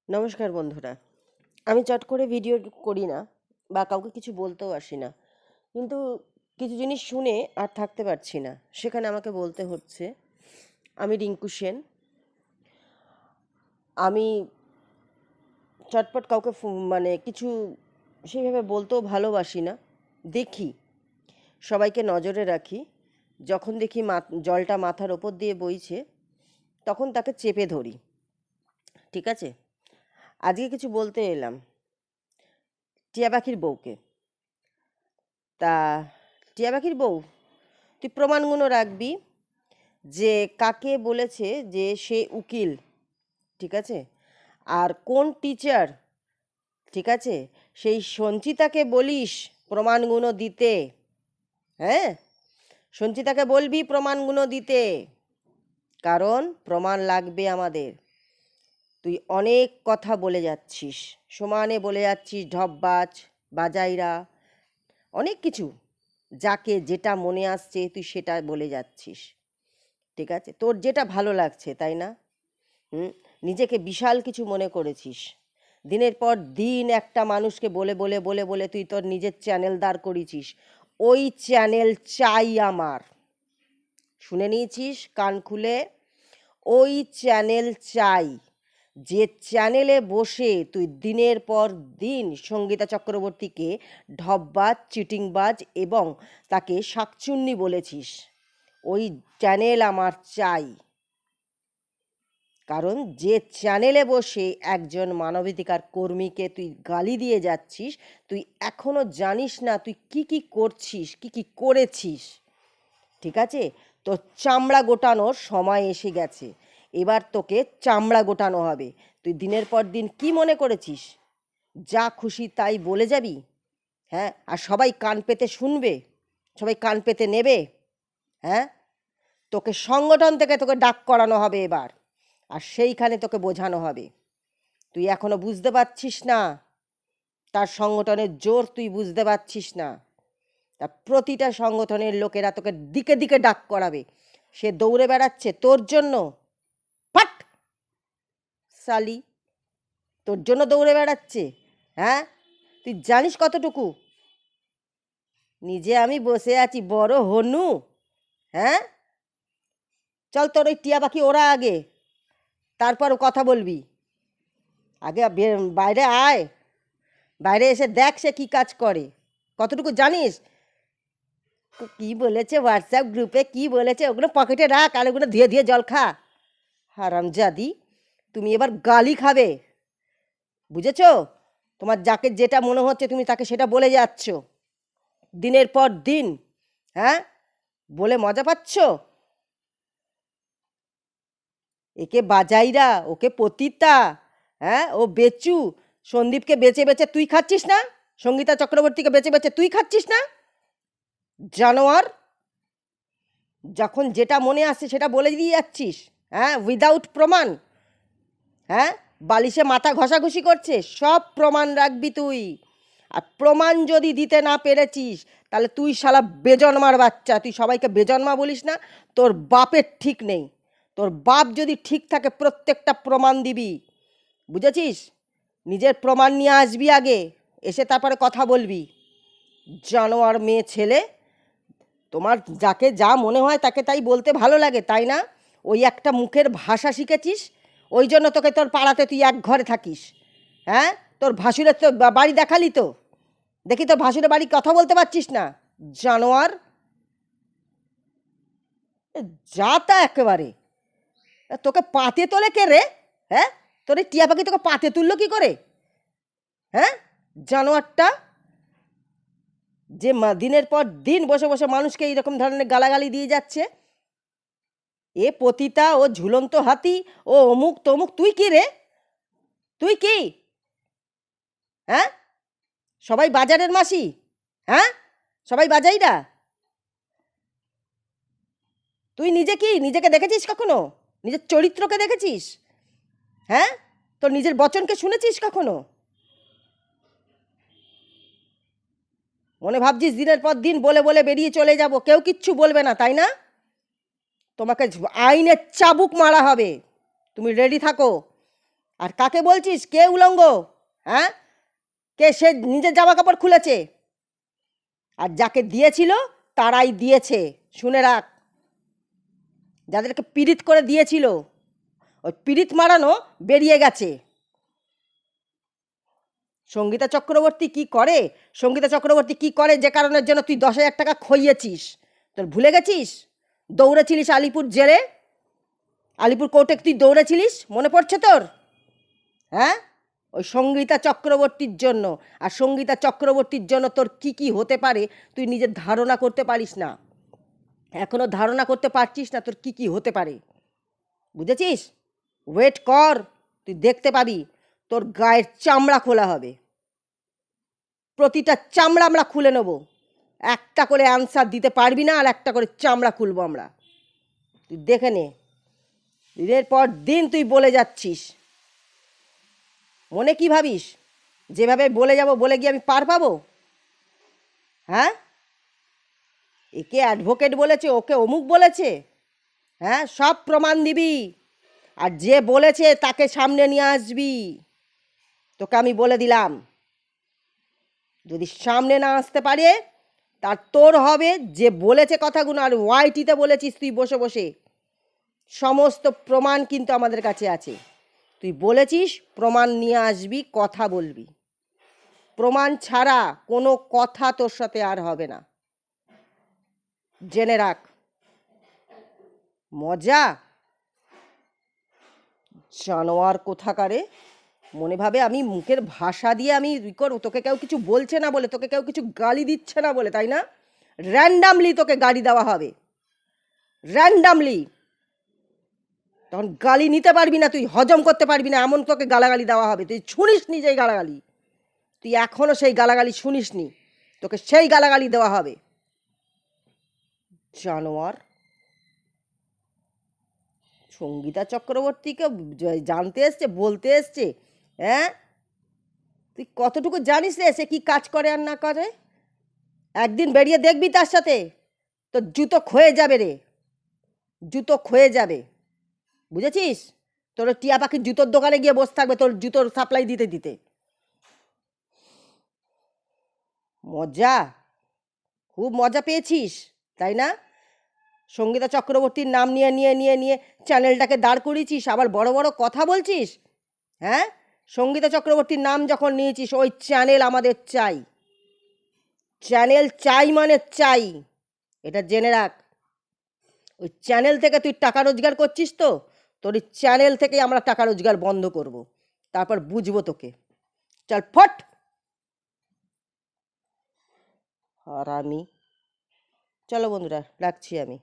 নমস্কার বন্ধুরা। আমি চট করে ভিডিও করি না বা কাউকে কিছু বলতেও আসি না, কিন্তু কিছু জিনিস শুনে আর থাকতে পারছি না, সেখানে আমাকে বলতে হচ্ছে। আমি রিঙ্কু সেন। আমি চটপট কাউকে মানে কিছু সেইভাবে বলতেও ভালোবাসি না। দেখি, সবাইকে নজরে রাখি। যখন দেখি জলটা মাথার ওপর দিয়ে বইছে, তখন তাকে চেপে ধরি। ঠিক আছে, আজকে কিছু বলতে এলাম টিয়া পাখির বউকে। তা টিয়া পাখির বউ, তুই প্রমাণগুলো রাখবি যে কাকে বলেছে যে সে উকিল। ঠিক আছে, আর কোন টিচার। ঠিক আছে, সেই সঞ্চিতাকে বলিস প্রমাণগুলো দিতে। হ্যাঁ, সঞ্চিতাকে বলবি প্রমাণগুলো দিতে, কারণ প্রমাণ লাগবে আমাদের। তুই অনেক কথা বলে যাচ্ছিস, সমানে বলে যাচ্ছিস ঢপবাজ, বাজাইরা, অনেক কিছু। যাকে যেটা মনে আসছে তুই সেটা বলে যাচ্ছিস। ঠিক আছে, তোর যেটা ভালো লাগছে, তাই না? নিজেকে বিশাল কিছু মনে করেছিস। দিনের পর দিন একটা মানুষকে বলে বলে বলে বলে তুই তোর নিজের চ্যানেল দাঁড় করিয়েছিস। ওই চ্যানেল চাই আমার। শুনে নিয়েছিস কান খুলে? ওই চ্যানেল চাই, যে চ্যানেলে বসে তুই দিনের পর দিন সঙ্গীতা চক্রবর্তীকে ঢপবাজ, চিটিংবাজ এবং তাকে শাকচুন্নি বলেছিস। ওই চ্যানেল আমার চাই। কারণ যে চ্যানেলে বসে একজন মানবাধিকার কর্মীকে তুই গালি দিয়ে যাচ্ছিস, তুই এখনো জানিস না তুই কি কি করছিস, কি কি করেছিস। ঠিক আছে, তোর চামড়া গোটানোর সময় এসে গেছে। এবার তোকে চামড়া গোটানো হবে। তুই দিনের পর দিন কি মনে করেছিস যা খুশি তাই বলে যাবি? হ্যাঁ, আর সবাই কান পেতে শুনবে, সবাই কান পেতে নেবে। হ্যাঁ, তোকে সংগঠন থেকে তোকে ডাক করানো হবে এবার, আর সেইখানে তোকে বোঝানো হবে। তুই এখনো বুঝতে পারছিস না, তার সংগঠনের জোর তুই বুঝতে পারছিস না। তা প্রতিটা সংগঠনের লোকেরা তোকে দিকে দিকে ডাক করাবে। সে দৌড়ে বেড়াচ্ছে তোর জন্য। ফাট সালি, তোর জন্য দৌড়ে বেড়াচ্ছে। হ্যাঁ, তুই জানিস কতটুকু? নিজে আমি বসে আছি বড় হনু। হ্যাঁ, চল তোর ওই টিয়া পাখি ওরা আগে, তারপর কথা বলবি। আগে বাইরে আয়, বাইরে এসে দেখ সে কি কাজ করে, কতটুকু জানিস। কি বলেছে হোয়াটসঅ্যাপ গ্রুপে, কি বলেছে ওগুলো পকেটে রাখ, আর ওগুলো ধীরে ধীরে জল খা। হারামজাদি, তুমি এবার গালি খাবে, বুঝেছো? তোমার যাকে যেটা মনে হচ্ছে তুমি তাকে সেটা বলে যাচ্ছ দিনের পর দিন। হ্যাঁ, বলে মজা পাচ্ছ? একে বাজাইরা, ওকে পতিতা, হ্যাঁ ও বেচু। সন্দীপকে বেচে বেচে তুই খাচ্ছিস না? সঙ্গীতা চক্রবর্তীকে বেচে বেচে তুই খাচ্ছিস না? জানোয়ার, যখন যেটা মনে আসছে সেটা বলে দিয়ে যাচ্ছিস। হ্যাঁ, উইদাউট প্রমাণ। হ্যাঁ, বালিশে মাথা ঘষাঘষি করছে, সব প্রমাণ রাখবি তুই। আর প্রমাণ যদি দিতে না পেরেছিস, তাহলে তুই শালা বেজন্মার বাচ্চা। তুই সবাইকে বেজন্মা বলিস না, তোর বাপের ঠিক নেই। তোর বাপ যদি ঠিক থাকে প্রত্যেকটা প্রমাণ দিবি, বুঝেছিস? নিজের প্রমাণ নিয়ে আসবি আগে, এসে তারপরে কথা বলবি। জানোয়ার মেয়ে ছেলে। তোমার যাকে যা মনে হয় তাকে তাই বলতে ভালো লাগে, তাই না? ওই একটা মুখের ভাষা শিখেছিস, ওই জন্য তোকে তোর পাড়াতে তুই এক ঘরে থাকিস। হ্যাঁ, তোর ভাসুরের তো বাড়ি দেখালি তো, দেখি তোর ভাসুরের বাড়ি কথা বলতে পারছিস না। জানোয়ার, যা তা একেবারে। তোকে পাতে তোলে কে রে? হ্যাঁ, তোর এই টিয়া পাখি তোকে পাতে তুললো কি করে? হ্যাঁ, জানোয়ারটা, যে দিনের পর দিন বসে বসে মানুষকে এইরকম ধরনের গালাগালি দিয়ে যাচ্ছে। এ পতিতা, ও ঝুলন্ত হাতি, ও অমুক তমুক। তুই কি রে? তুই কি? হ্যাঁ, সবাই বাজারের মাসি? হ্যাঁ, সবাই বাজাইরা। তুই নিজে কি নিজেকে দেখেছিস কখনো? নিজের চরিত্রকে দেখেছিস? হ্যাঁ, তোর নিজের বচনকে শুনেছিস কখনো? মনে ভাবছিস দিনের পর দিন বলে বলে বেরিয়ে চলে যাব, কেউ কিচ্ছু বলবে না, তাই না? তোমাকে আইনের চাবুক মারা হবে, তুমি রেডি থাকো। আর কাকে বলছিস? কে উলঙ্গ? হ্যাঁ, কে? সে নিজের জামা কাপড় খুলেছে, আর যাকে দিয়েছিল তারাই দিয়েছে। শুনে রাখ, যাদেরকে পীড়িত করে দিয়েছিল ওই পীড়িত মারানো বেরিয়ে গেছে। সঙ্গীতা চক্রবর্তী কি করে? সঙ্গীতা চক্রবর্তী কি করে যে কারণের জন্য তুই 10,000 টাকা খইয়েছিস? তোর ভুলে গেছিস? দৌড়েছিলিস আলিপুর জেলে, আলিপুর কোর্টে তুই দৌড়েছিলিস, মনে পড়ছে তোর? হ্যাঁ, ওই সঙ্গীতা চক্রবর্তীর জন্য। আর সঙ্গীতা চক্রবর্তীর জন্য তোর কি কি হতে পারে তুই নিজের ধারণা করতে পারিস না, এখনো ধারণা করতে পারছিস না তোর কি কি হতে পারে। বুঝেছিস? ওয়েট কর, তুই দেখতে পাবি তোর গায়ের চামড়া খোলা হবে, প্রতিটা চামড়া আমরা খুলে নেব। একটা করে অ্যান্সার দিতে পারবি না, আর একটা করে চামড়া খুলবো আমরা। তুই দেখে নে, দিনের পর দিন তুই বলে যাচ্ছিস। মনে কি ভাবিস যেভাবে বলে যাব, বলে গিয়ে আমি পার পাবো? হ্যাঁ, একে অ্যাডভোকেট বলেছে, ওকে অমুক বলেছে। হ্যাঁ, সব প্রমাণ দিবি, আর যে বলেছে তাকে সামনে নিয়ে আসবি। তোকে আমি বলে দিলাম, যদি সামনে না আসতে পারে তার তোর হবে। যে বলেছে কথাগুলো, আর ওয়াইটিতে বলেছিস তুই বসে বসে, সমস্ত প্রমাণ কিন্তু আমাদের কাছে আছে। তুই বলেছিস প্রমাণ নিয়ে আসবি, কথা বলবি। প্রমাণ ছাড়া কোনো কথা তোর সাথে আর হবে না, জেনে রাখ। মজা? জানোয়ার কোথাকারে, মনে ভাবে আমি মুখের ভাষা দিয়ে আমি তোকে কেউ কিছু বলছে না বলে, তোকে কেউ কিছু গালি দিচ্ছে না বলে, তাই না? র্যান্ডামলি তোকে গালি দেওয়া হবে, র্যান্ডামলি। তখন গালি নিতে পারবি না, তুই হজম করতে পারবি না, এমন তোকে গালাগালি দেওয়া হবে। তুই শুনিস নি যেই গালাগালি, তুই এখনো সেই গালাগালি শুনিস নি, তোকে সেই গালাগালি দেওয়া হবে। জানোয়ার। সঙ্গীতা চক্রবর্তীকে জানতে এসছে, বলতে এসছে। হ্যাঁ, তুই কতটুকু জানিস রে সে কি কাজ করে আর না করে? একদিন বেরিয়ে দেখবি তার সাথে, তোর জুতো ক্ষয়ে যাবে রে, জুতো ক্ষয়ে যাবে। বুঝেছিস? তোর টিয়া পাখির জুতোর দোকানে গিয়ে বসে থাকবে তোর জুতোর সাপ্লাই দিতে দিতে। মজা, খুব মজা পেয়েছিস, তাই না? সঙ্গীতা চক্রবর্তীর নাম নিয়ে নিয়ে নিয়ে নিয়ে চ্যানেলটাকে দাঁড় করিয়েছিস, আবার বড় বড় কথা বলছিস। হ্যাঁ, সঙ্গীতা চক্রবর্তীর নাম যখন নিয়েছিস, ওই চ্যানেল আমাদের চাই। চ্যানেল চাই মানে চাই, এটা জেনে রাখ। ওই চ্যানেল থেকে তুই টাকা রোজগার করছিস তো, তোর ওই চ্যানেল থেকেই আমরা টাকা রোজগার বন্ধ করব, তারপর বুঝবো তোকে। চল ফট। আর আমি, চলো বন্ধুরা, রাখছি আমি।